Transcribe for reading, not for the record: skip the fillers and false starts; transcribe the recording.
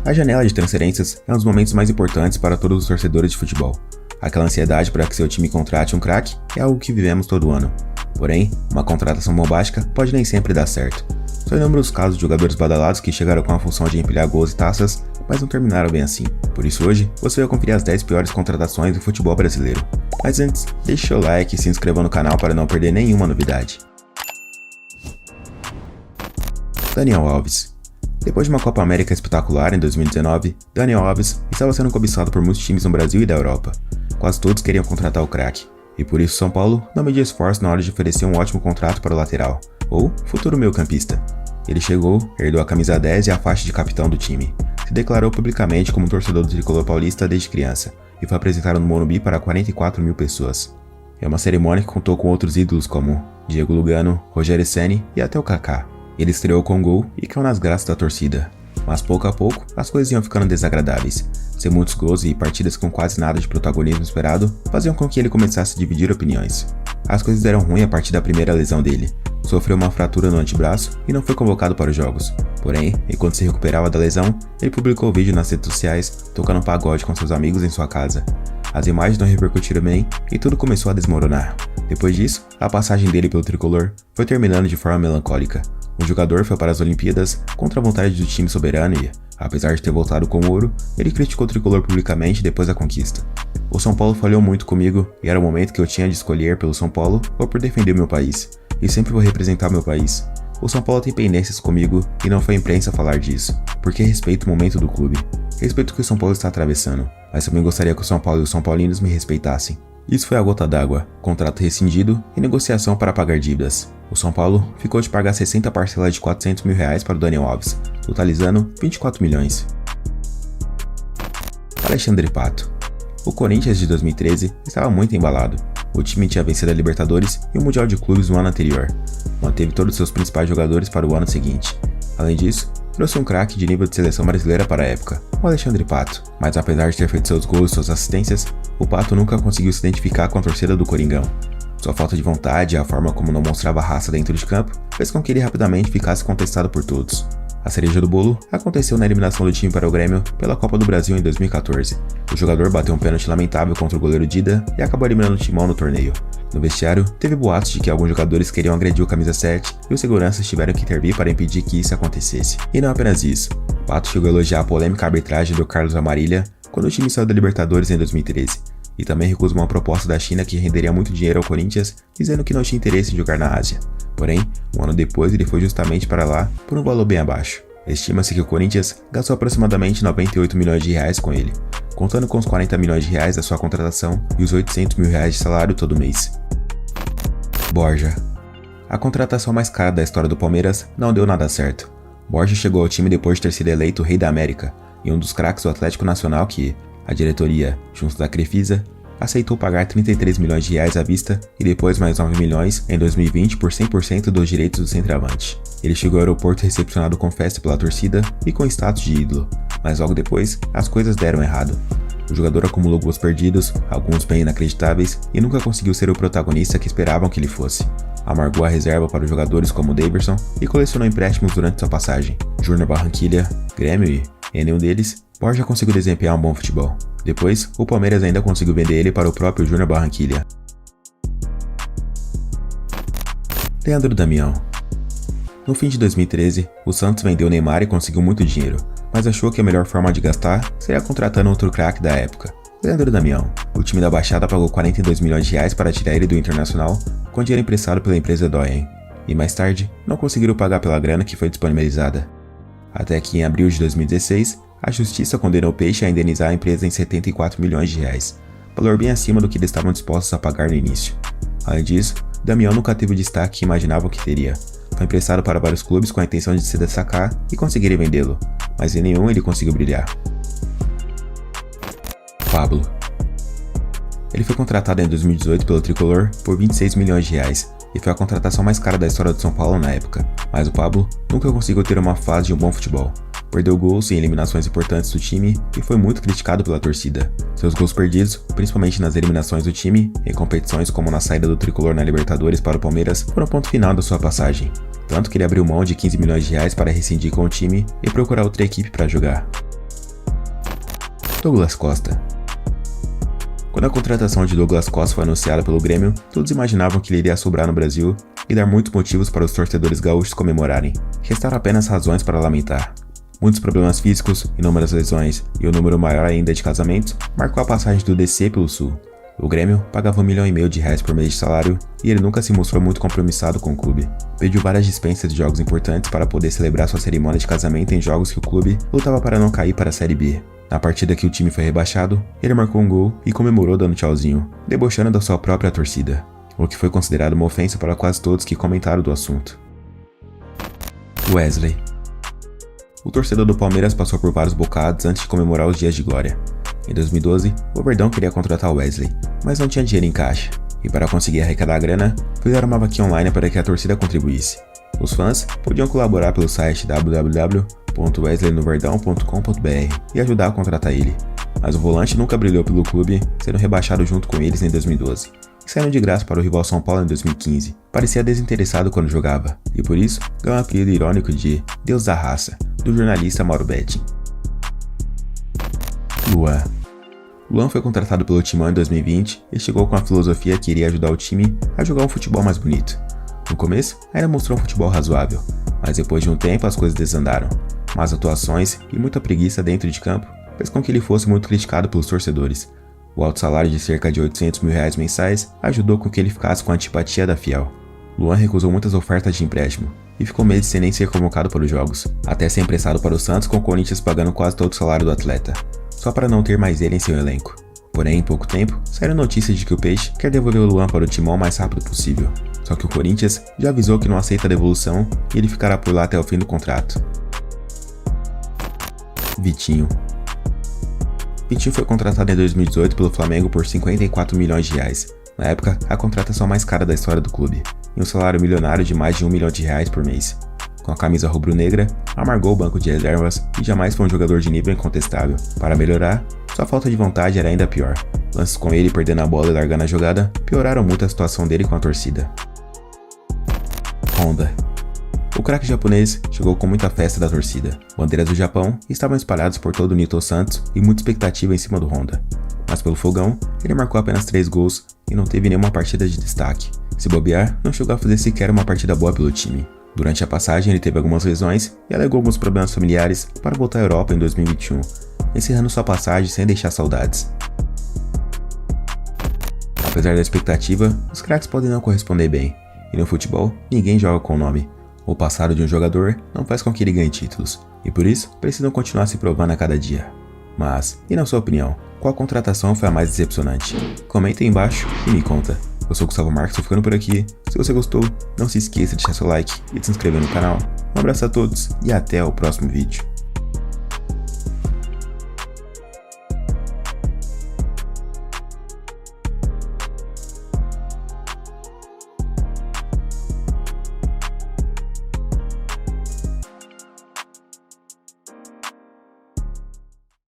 A janela de transferências é um dos momentos mais importantes para todos os torcedores de futebol. Aquela ansiedade para que seu time contrate um craque é algo que vivemos todo ano. Porém, uma contratação bombástica pode nem sempre dar certo. São inúmeros casos de jogadores badalados que chegaram com a função de empilhar gols e taças, mas não terminaram bem assim. Por isso hoje, você vai conferir as 10 piores contratações do futebol brasileiro. Mas antes, deixe seu like e se inscreva no canal para não perder nenhuma novidade. Daniel Alves. Depois de uma Copa América espetacular em 2019, Daniel Alves estava sendo cobiçado por muitos times no Brasil e da Europa. Quase todos queriam contratar o craque, e por isso São Paulo não media esforço na hora de oferecer um ótimo contrato para o lateral, ou futuro meio-campista. Ele chegou, herdou a camisa 10 e a faixa de capitão do time, se declarou publicamente como torcedor do tricolor paulista desde criança, e foi apresentado no Morumbi para 44 mil pessoas. É uma cerimônia que contou com outros ídolos como Diego Lugano, Rogério Ceni e até o Kaká. Ele estreou com gol e caiu nas graças da torcida. Mas pouco a pouco, as coisas iam ficando desagradáveis. Sem muitos gols e partidas com quase nada de protagonismo esperado, faziam com que ele começasse a dividir opiniões. As coisas deram ruim a partir da primeira lesão dele. Sofreu uma fratura no antebraço e não foi convocado para os jogos. Porém, enquanto se recuperava da lesão, ele publicou um vídeo nas redes sociais, tocando um pagode com seus amigos em sua casa. As imagens não repercutiram bem e tudo começou a desmoronar. Depois disso, a passagem dele pelo tricolor foi terminando de forma melancólica. O jogador foi para as Olimpíadas contra a vontade do time soberano e, apesar de ter voltado com ouro, ele criticou o tricolor publicamente depois da conquista. O São Paulo falhou muito comigo e era o momento que eu tinha de escolher pelo São Paulo ou por defender meu país. E sempre vou representar meu país. O São Paulo tem pendências comigo e não foi a imprensa falar disso, porque respeito o momento do clube. Respeito o que o São Paulo está atravessando, mas também gostaria que o São Paulo e os São Paulinos me respeitassem. Isso foi a gota d'água, contrato rescindido e negociação para pagar dívidas. O São Paulo ficou de pagar 60 parcelas de R$400 mil para o Daniel Alves, totalizando 24 milhões. Alexandre Pato. O Corinthians de 2013 estava muito embalado. O time tinha vencido a Libertadores e o Mundial de Clubes no ano anterior. Manteve todos os seus principais jogadores para o ano seguinte. Além disso, trouxe um craque de nível de seleção brasileira para a época, o Alexandre Pato. Mas apesar de ter feito seus gols e suas assistências, o Pato nunca conseguiu se identificar com a torcida do Coringão. Sua falta de vontade e a forma como não mostrava raça dentro de campo fez com que ele rapidamente ficasse contestado por todos. A cereja do bolo aconteceu na eliminação do time para o Grêmio pela Copa do Brasil em 2014. O jogador bateu um pênalti lamentável contra o goleiro Dida e acabou eliminando o timão no torneio. No vestiário, teve boatos de que alguns jogadores queriam agredir o camisa 7 e os seguranças tiveram que intervir para impedir que isso acontecesse. E não apenas isso, Pato chegou a elogiar a polêmica arbitragem do Carlos Amarilha quando o time saiu da Libertadores em 2013. E também recusou uma proposta da China que renderia muito dinheiro ao Corinthians, dizendo que não tinha interesse em jogar na Ásia. Porém, um ano depois ele foi justamente para lá por um valor bem abaixo. Estima-se que o Corinthians gastou aproximadamente 98 milhões de reais com ele, contando com os 40 milhões de reais da sua contratação e os 800 mil reais de salário todo mês. Borja. A contratação mais cara da história do Palmeiras não deu nada certo. Borja chegou ao time depois de ter sido eleito Rei da América e um dos craques do Atlético Nacional que a diretoria, junto da Crefisa, aceitou pagar 33 milhões de reais à vista e depois mais 9 milhões em 2020 por 100% dos direitos do centroavante. Ele chegou ao aeroporto recepcionado com festa pela torcida e com status de ídolo, mas logo depois as coisas deram errado. O jogador acumulou gols perdidos, alguns bem inacreditáveis, e nunca conseguiu ser o protagonista que esperavam que ele fosse. Amargou a reserva para os jogadores como Daverson e colecionou empréstimos durante sua passagem. Júnior Barranquilla, Grêmio e, em nenhum deles, Borja conseguiu desempenhar um bom futebol. Depois, o Palmeiras ainda conseguiu vender ele para o próprio Júnior Barranquilla. Leandro Damião. No fim de 2013, o Santos vendeu Neymar e conseguiu muito dinheiro, mas achou que a melhor forma de gastar seria contratando outro craque da época, Leandro Damião. O time da Baixada pagou 42 milhões de reais para tirar ele do Internacional com dinheiro emprestado pela empresa Doyen, e mais tarde não conseguiram pagar pela grana que foi disponibilizada. Até que em abril de 2016, a justiça condenou o Peixe a indenizar a empresa em 74 milhões de reais, valor bem acima do que eles estavam dispostos a pagar no início. Além disso, Damião nunca teve o destaque que imaginavam que teria. Foi emprestado para vários clubes com a intenção de se destacar e conseguirem vendê-lo, mas em nenhum ele conseguiu brilhar. Pablo. Ele foi contratado em 2018 pelo Tricolor por 26 milhões de reais e foi a contratação mais cara da história do São Paulo na época, mas o Pablo nunca conseguiu ter uma fase de um bom futebol. Perdeu gols em eliminações importantes do time e foi muito criticado pela torcida. Seus gols perdidos, principalmente nas eliminações do time, em competições como na saída do Tricolor na Libertadores para o Palmeiras, foram o ponto final da sua passagem. Tanto que ele abriu mão de 15 milhões de reais para rescindir com o time e procurar outra equipe para jogar. Douglas Costa. Quando a contratação de Douglas Costa foi anunciada pelo Grêmio, todos imaginavam que ele iria sobrar no Brasil e dar muitos motivos para os torcedores gaúchos comemorarem. Restaram apenas razões para lamentar. Muitos problemas físicos, inúmeras lesões e o número maior ainda de casamentos marcou a passagem do DC pelo Sul. O Grêmio pagava R$1,5 milhão por mês de salário e ele nunca se mostrou muito compromissado com o clube. Pediu várias dispensas de jogos importantes para poder celebrar sua cerimônia de casamento em jogos que o clube lutava para não cair para a Série B. Na partida que o time foi rebaixado, ele marcou um gol e comemorou dando tchauzinho, debochando da sua própria torcida, o que foi considerado uma ofensa para quase todos que comentaram do assunto. Wesley. O torcedor do Palmeiras passou por vários bocados antes de comemorar os dias de glória. Em 2012, o Verdão queria contratar o Wesley, mas não tinha dinheiro em caixa, e para conseguir arrecadar a grana, fizeram uma vaquinha online para que a torcida contribuísse. Os fãs podiam colaborar pelo site www.wesleynoverdão.com.br e ajudar a contratar ele, mas o volante nunca brilhou pelo clube, sendo rebaixado junto com eles em 2012. Saindo de graça para o rival São Paulo em 2015, parecia desinteressado quando jogava, e por isso ganhou um apelido irônico de Deus da Raça, do jornalista Mauro Betting. Luan foi contratado pelo Timão em 2020 e chegou com a filosofia que iria ajudar o time a jogar um futebol mais bonito. No começo, ainda mostrou um futebol razoável, mas depois de um tempo as coisas desandaram. Más atuações e muita preguiça dentro de campo fez com que ele fosse muito criticado pelos torcedores. O alto salário de cerca de R$800 mil mensais ajudou com que ele ficasse com a antipatia da Fiel. Luan recusou muitas ofertas de empréstimo e ficou meses sem nem ser convocado para os jogos, até ser emprestado para o Santos com o Corinthians pagando quase todo o salário do atleta, só para não ter mais ele em seu elenco. Porém, em pouco tempo, saíram notícias de que o Peixe quer devolver o Luan para o Timão o mais rápido possível. Só que o Corinthians já avisou que não aceita a devolução e ele ficará por lá até o fim do contrato. Vitinho foi contratado em 2018 pelo Flamengo por R$54 milhões. Na época, a contratação mais cara da história do clube, e um salário milionário de mais de R$1 milhão por mês. Com a camisa rubro-negra, amargou o banco de reservas e jamais foi um jogador de nível incontestável. Para melhorar, sua falta de vontade era ainda pior. Lances com ele perdendo a bola e largando a jogada pioraram muito a situação dele com a torcida. Honda. O craque japonês chegou com muita festa da torcida. Bandeiras do Japão estavam espalhadas por todo o Nitto Santos e muita expectativa em cima do Honda. Mas pelo fogão, ele marcou apenas 3 gols e não teve nenhuma partida de destaque. Se bobear, não chegou a fazer sequer uma partida boa pelo time. Durante a passagem, ele teve algumas lesões e alegou alguns problemas familiares para voltar à Europa em 2021, encerrando sua passagem sem deixar saudades. Apesar da expectativa, os craques podem não corresponder bem, e no futebol, ninguém joga com o nome. O passado de um jogador não faz com que ele ganhe títulos, e por isso precisam continuar se provando a cada dia. Mas, e na sua opinião, qual contratação foi a mais decepcionante? Comenta aí embaixo e me conta. Eu sou o Gustavo Marques, tô ficando por aqui. Se você gostou, não se esqueça de deixar seu like e de se inscrever no canal. Um abraço a todos e até o próximo vídeo.